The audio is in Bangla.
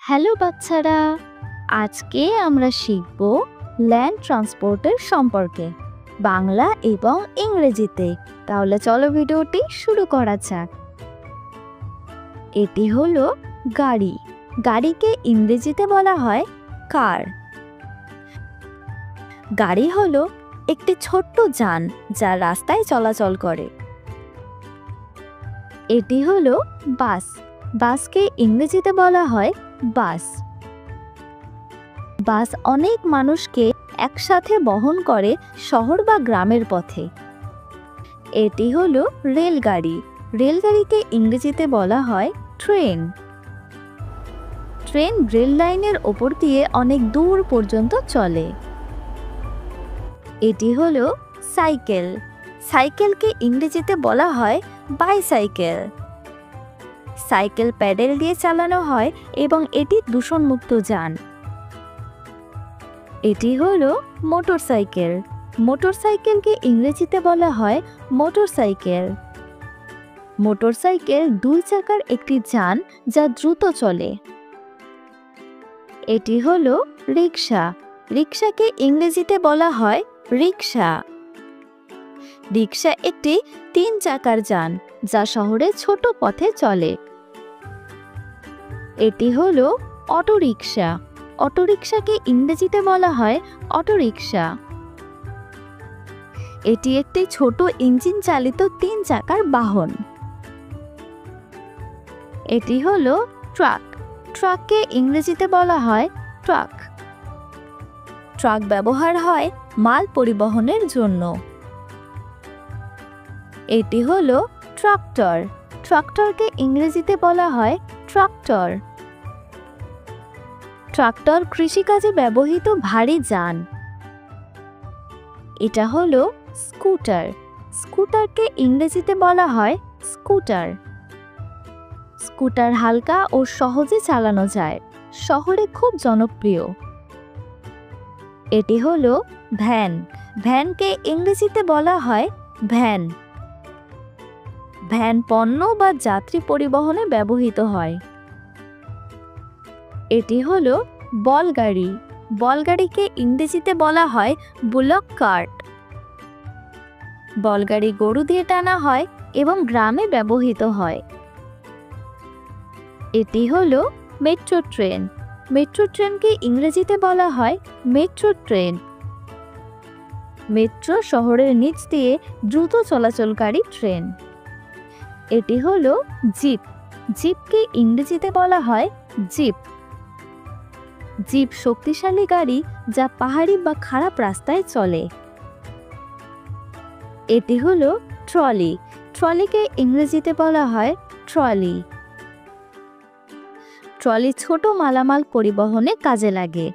হ্যালো বাচ্চারা, আজকে আমরা শিখব ল্যান্ড ট্রান্সপোর্টের সম্পর্কে বাংলা এবং ইংরেজিতে। তাহলে চলো ভিডিওটি শুরু করা যাক। এটি হলো গাড়ি। গাড়িকে ইংরেজিতে বলা হয় কার। গাড়ি হলো একটি ছোট্ট যান যা রাস্তায় চলাচল করে। এটি হলো বাস। বাসকে ইংরেজিতে বলা হয় বাস। বাস অনেক মানুষকে একসাথে বহন করে শহর বা গ্রামের পথে। এটি হলো রেলগাড়ি। রেলগাড়িকে ইংরেজিতে বলা হয় ট্রেন। ট্রেন রেল লাইনের ওপর দিয়ে অনেক দূর পর্যন্ত চলে। এটি হলো সাইকেল। সাইকেলকে ইংরেজিতে বলা হয় বাইসাইকেল। সাইকেল প্যাডেল দিয়ে চালানো হয় এবং এটি দূষণমুক্ত যান। এটি হলো মোটরসাইকেল। মোটরসাইকেলকে ইংরেজিতে বলা হয় মোটরসাইকেল। মোটরসাইকেল দুই চাকার একটি যান যা দ্রুত চলে। এটি হলো রিক্সা। রিক্সাকে ইংরেজিতে বলা হয় রিক্সা। রিক্সা একটি 3 চাকার যান যা শহরে ছোট পথে চলে। এটি হলো অটোরিকশা। অটোরিকশাকে ইংরেজিতে বলা হয় অটোরিকশা। এটি একটি ছোট ইঞ্জিন চালিত 3 চাকার বাহন। এটি হলো ট্রাক। ট্রাককে ইংরেজিতে বলা হয় ট্রাক। ট্রাক ব্যবহার হয় মাল পরিবহনের জন্য। এটি হলো ট্রাক্টর। ট্রাক্টরকে ইংরেজিতে বলা হয় ট্রাক্টর। ট্রাক্টর কৃষিকাজে ব্যবহৃত ভারী যান। এটা হলো স্কুটার। স্কুটারকে ইংরেজিতে বলা হয় স্কুটার। স্কুটার হালকা ও সহজে চালানো যায়, শহরে খুব জনপ্রিয়। এটি হলো ভ্যান। ভ্যানকে ইংরেজিতে বলা হয় ভ্যান। ভ্যান পণ্য বা যাত্রী পরিবহনে ব্যবহৃত হয়। এটি হলো বলগাড়ি। বলগাড়িকে ইংরেজিতে বলা হয় বুলক কার্ট। বলগাড়ি গরু দিয়ে টানা হয় এবং গ্রামে ব্যবহৃত হয়। এটি হলো মেট্রো ট্রেন। মেট্রো ট্রেনকে ইংরেজিতে বলা হয় মেট্রো ট্রেন। মেট্রো শহরের নিচ দিয়ে দ্রুত চলাচলকারী ট্রেন। এটি হলো জিপ। জিপকে ইংরেজিতে বলা হয় জিপ। জিপ শক্তিশালী গাড়ি যা পাহাড়ি বা খারাপ রাস্তায় চলে। এটি হলো ট্রলি। ট্রলিকে ইংরেজিতে বলা হয় ট্রলি। ট্রলি ছোট মালামাল পরিবহনে কাজে লাগে।